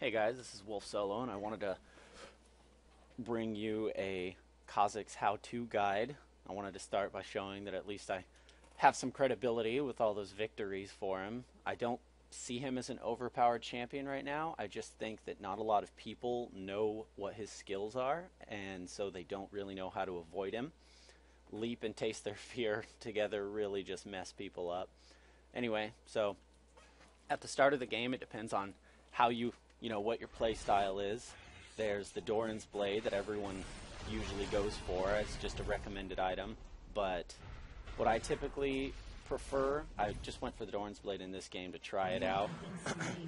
Hey guys, this is Wolf Solo, and I wanted to bring you a Kha'Zix how-to guide. I wanted to start by showing that at least I have some credibility with all those victories for him. I don't see him as an overpowered champion right now. I just think that not a lot of people know what his skills are, and so they don't really know how to avoid him. Leap and Taste Their Fear together really just mess people up. Anyway, so at the start of the game, it depends on how what your play style is. There's the Doran's Blade that everyone usually goes for as just a recommended item, but what I typically prefer, I just went for the Doran's Blade in this game to try it out,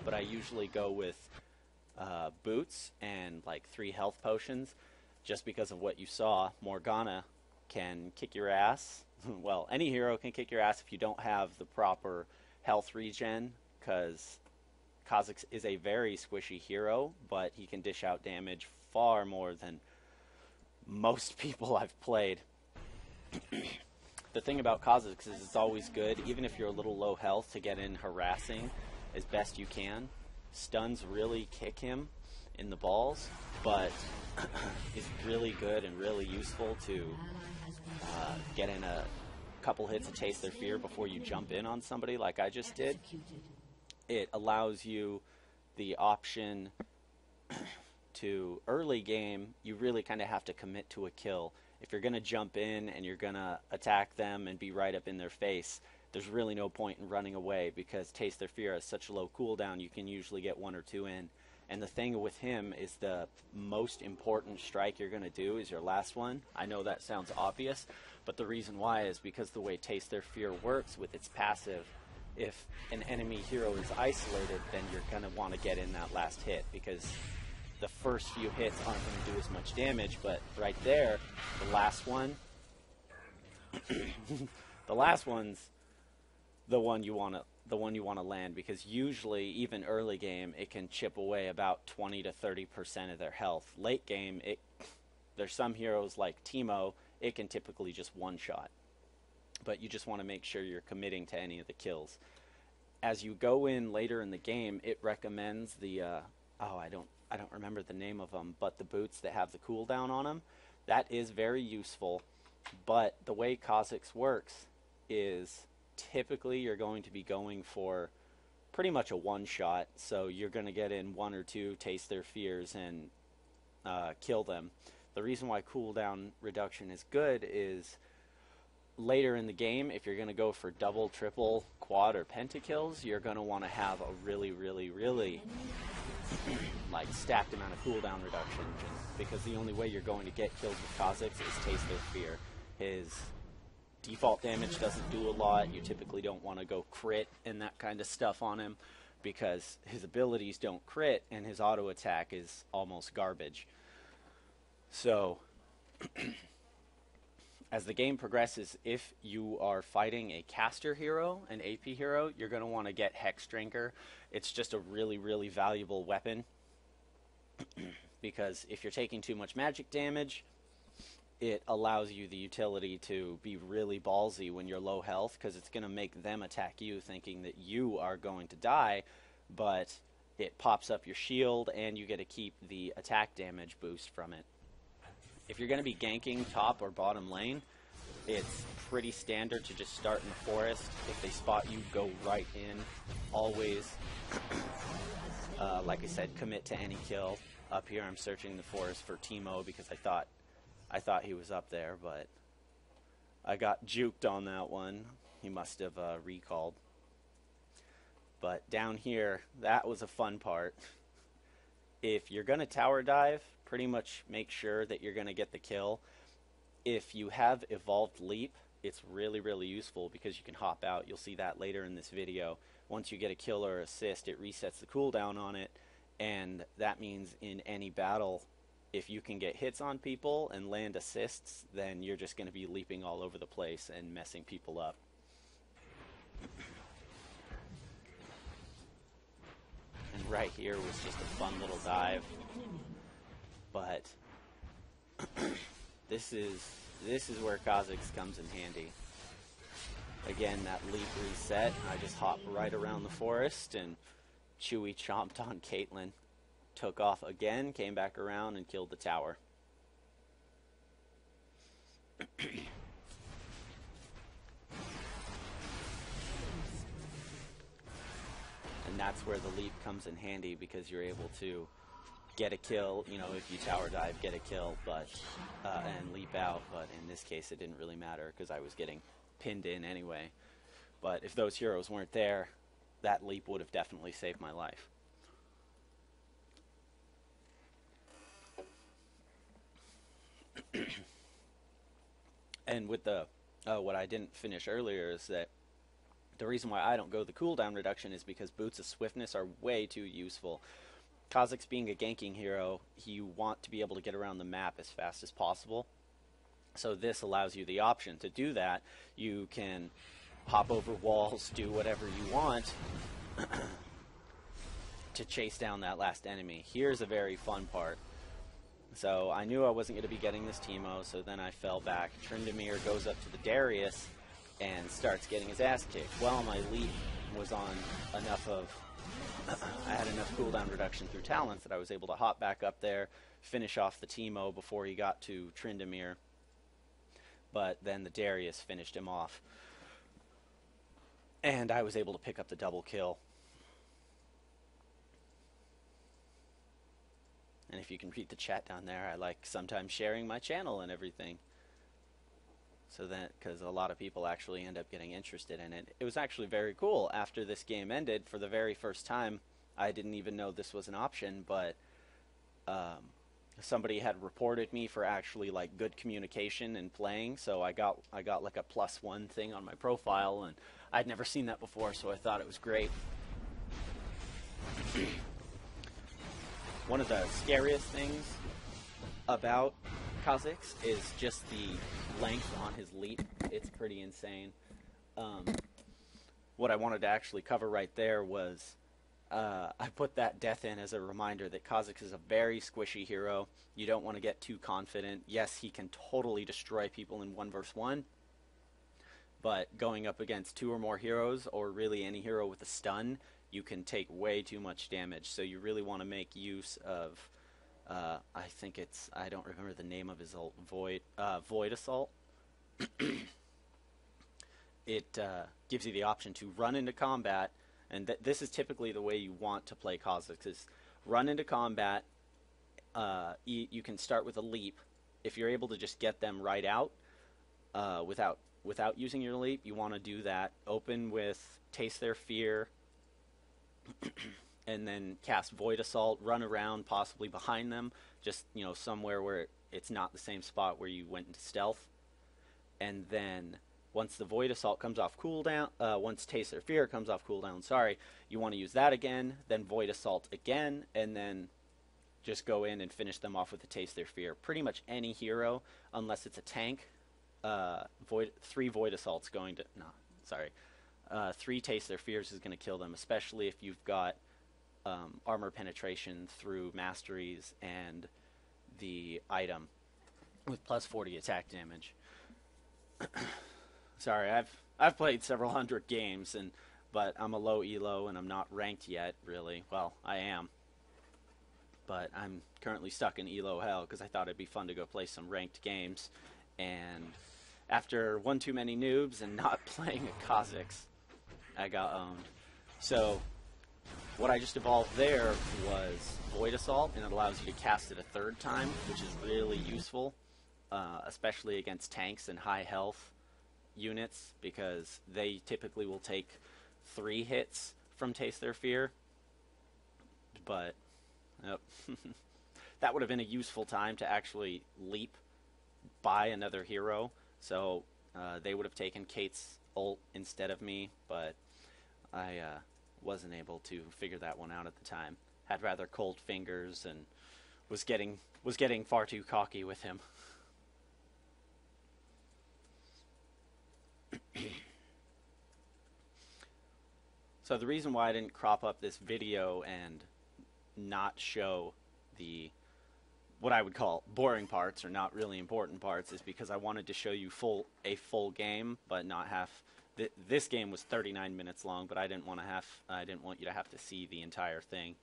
but I usually go with boots and like 3 health potions, just because of what you saw. Morgana can kick your ass. Well, any hero can kick your ass if you don't have the proper health regen, because Kha'Zix is a very squishy hero, but he can dish out damage far more than most people I've played. The thing about Kha'Zix is it's always good, even if you're a little low health, to get in harassing as best you can. Stuns really kick him in the balls, but it's really good and really useful to get in a couple hits to Taste Their Fear before you jump in on somebody like I just did. It allows you the option to early game, you really kind of have to commit to a kill. If you're going to jump in and you're going to attack them and be right up in their face, there's really no point in running away, because Taste Their Fear has such a low cooldown, you can usually get 1 or 2 in. And the thing with him is the most important strike you're going to do is your last one. I know that sounds obvious, but the reason why is because the way Taste Their Fear works with its passive, if an enemy hero is isolated, then you're going to want to get in that last hit, because the first few hits aren't going to do as much damage, but right there, the last one, the last one's the one you want to land, because usually, even early game, it can chip away about 20 to 30% of their health. Late game, there's some heroes like Teemo, it can typically just one-shot. But you just want to make sure you're committing to any of the kills. As you go in later in the game, it recommends the I don't remember the name of them, but the boots that have the cooldown on them. That is very useful, but the way Kha'Zix works is typically you're going to be going for pretty much a one-shot, so you're going to get in 1 or 2, Taste Their Fears, and kill them. The reason why cooldown reduction is good is later in the game, if you're going to go for double, triple, quad, or pentakills, you're going to want to have a really, really, really like stacked amount of cooldown reduction, because the only way you're going to get kills with Kha'Zix is Taste Their Fear. His default damage doesn't do a lot. You typically don't want to go crit and that kind of stuff on him, because his abilities don't crit and his auto attack is almost garbage. So as the game progresses, if you are fighting a caster hero, an AP hero, you're going to want to get Hex Drinker. It's just a really, really valuable weapon, because if you're taking too much magic damage, it allows you the utility to be really ballsy when you're low health, because it's going to make them attack you thinking that you are going to die, but it pops up your shield and you get to keep the attack damage boost from it. If you're going to be ganking top or bottom lane, it's pretty standard to just start in the forest. If they spot you, go right in. Always, like I said, commit to any kill. Up here, I'm searching the forest for Teemo, because I thought he was up there, but I got juked on that one. He must have recalled. But down here, that was a fun part. If you're going to tower dive, pretty much make sure that you're going to get the kill. If you have Evolved Leap, it's really, really useful, because you can hop out. You'll see that later in this video. Once you get a kill or assist, it resets the cooldown on it, and that means in any battle, if you can get hits on people and land assists, then you're just going to be leaping all over the place and messing people up. And right here was just a fun little dive. But this is where Kha'Zix comes in handy. Again, that leap reset, I just hopped right around the forest and Chewie chomped on Caitlyn. took off again, came back around, and killed the tower. And that's where the leap comes in handy, because you're able to get a kill, you know, if you tower dive, get a kill, but and leap out. But in this case, it didn't really matter because I was getting pinned in anyway. But if those heroes weren't there, that leap would have definitely saved my life. And with the what I didn't finish earlier is that the reason why I don't go the cooldown reduction is because boots of swiftness are way too useful. Kha'Zix being a ganking hero, you want to be able to get around the map as fast as possible. So this allows you the option to do that. You can hop over walls, do whatever you want to chase down that last enemy. Here's a very fun part. So I knew I wasn't going to be getting this Teemo, so then I fell back. Tryndamere goes up to the Darius and starts getting his ass kicked. Well, my leap was on enough of... I had enough cooldown reduction through talents that I was able to hop back up there, finish off the Teemo before he got to Tryndamere. But then the Darius finished him off. And I was able to pick up the double kill. And if you can read the chat down there, I like sometimes sharing my channel and everything. So that, because a lot of people actually end up getting interested in it. It was actually very cool. After this game ended, for the very first time, I didn't even know this was an option, but somebody had reported me for actually like good communication and playing, so I got like a +1 thing on my profile, and I'd never seen that before, so I thought it was great. One of the scariest things about Kha'Zix is just the length on his leap. It's pretty insane. What I wanted to actually cover right there was I put that death in as a reminder that Kha'Zix is a very squishy hero. You don't want to get too confident. Yes, he can totally destroy people in 1 versus 1, but going up against 2 or more heroes, or really any hero with a stun, you can take way too much damage. So you really want to make use of, I think it's, I don't remember the name of his ult, Void Assault. It gives you the option to run into combat, and this is typically the way you want to play Kha'Zix, is run into combat. You can start with a leap. If you're able to just get them right out without using your leap, you want to do that. Open with Taste Their Fear, and then cast Void Assault, run around, possibly behind them, just, you know, somewhere where it's not the same spot where you went into stealth. And then once the Void Assault comes off cooldown, once Taste Their Fear comes off cooldown, sorry, you want to use that again, then Void Assault again, and then just go in and finish them off with the Taste Their Fear. Pretty much any hero, unless it's a tank, 3 Void Assaults going to, no, sorry, 3 Taste Their Fears is going to kill them, especially if you've got armor penetration through masteries and the item with +40 attack damage. Sorry, I've played several hundred games, but I'm a low elo and I'm not ranked yet, really. Well, I am, but I'm currently stuck in elo hell because I thought it'd be fun to go play some ranked games, and after one too many noobs and not playing a Kha'Zix, I got owned. So what I just evolved there was Void Assault, and it allows you to cast it a 3rd time, which is really useful, especially against tanks and high health units, because they typically will take 3 hits from Taste Their Fear. But yep. That would have been a useful time to actually leap by another hero, so they would have taken Kate's ult instead of me, but I wasn't able to figure that one out at the time. Had rather cold fingers and was getting far too cocky with him. So the reason why I didn't crop up this video and not show the what I would call boring parts or not really important parts is because I wanted to show you a full game, but not have. This game was 39 minutes long, but I didn't want you to have to see the entire thing.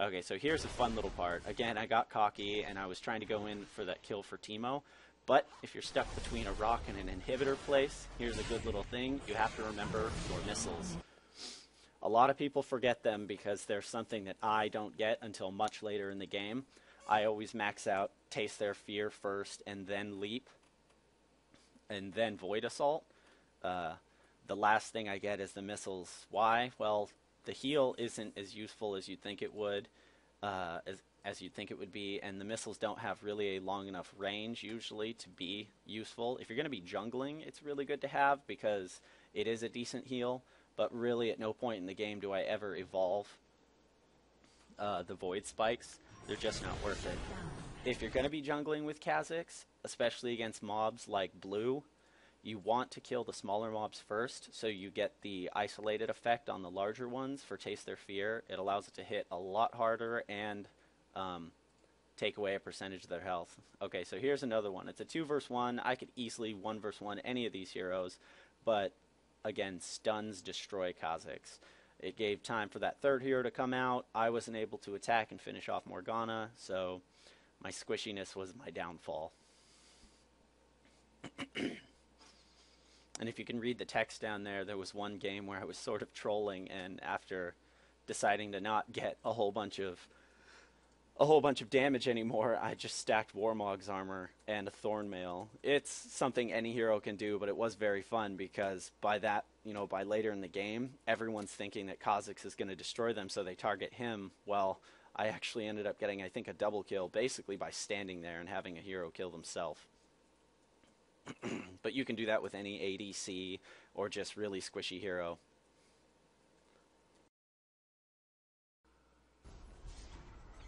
Okay, so here's a fun little part. Again, I got cocky and I was trying to go in for that kill for Teemo. But if you're stuck between a rock and an inhibitor place, here's a good little thing. You have to remember your missiles. A lot of people forget them because they're something that I don't get until much later in the game. I always max out Taste Their Fear first and then Leap and then Void Assault. The last thing I get is the missiles. Why? Well, the heal isn't as useful as you'd think it would, as you'd think it would be, and the missiles don't have really a long enough range usually to be useful. If you're going to be jungling, it's really good to have because it is a decent heal, but really at no point in the game do I ever evolve the Void Spikes. They're just not worth it. If you're going to be jungling with Kha'Zix, especially against mobs like Blue, you want to kill the smaller mobs first, so you get the isolated effect on the larger ones for Taste Their Fear. It allows it to hit a lot harder and take away a percentage of their health. Okay, so here's another one. It's a 2 versus 1. I could easily 1 versus 1 any of these heroes, but again, stuns destroy Kha'Zix. It gave time for that third hero to come out. I wasn't able to attack and finish off Morgana, so my squishiness was my downfall. And if you can read the text down there, there was one game where I was sort of trolling, and after deciding to not get a whole bunch of damage anymore, I just stacked Warmog's armor and a Thornmail. It's something any hero can do, but it was very fun because by that, by later in the game, everyone's thinking that Kha'Zix is going to destroy them, so they target him. Well, I actually ended up getting, I think, a double kill basically by standing there and having a hero kill themselves. But you can do that with any ADC or just really squishy hero.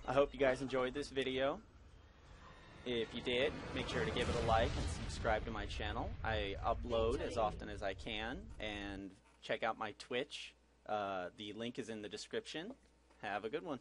I hope you guys enjoyed this video. If you did, make sure to give it a like and subscribe to my channel. I upload as often as I can, and check out my Twitch. The link is in the description. Have a good one.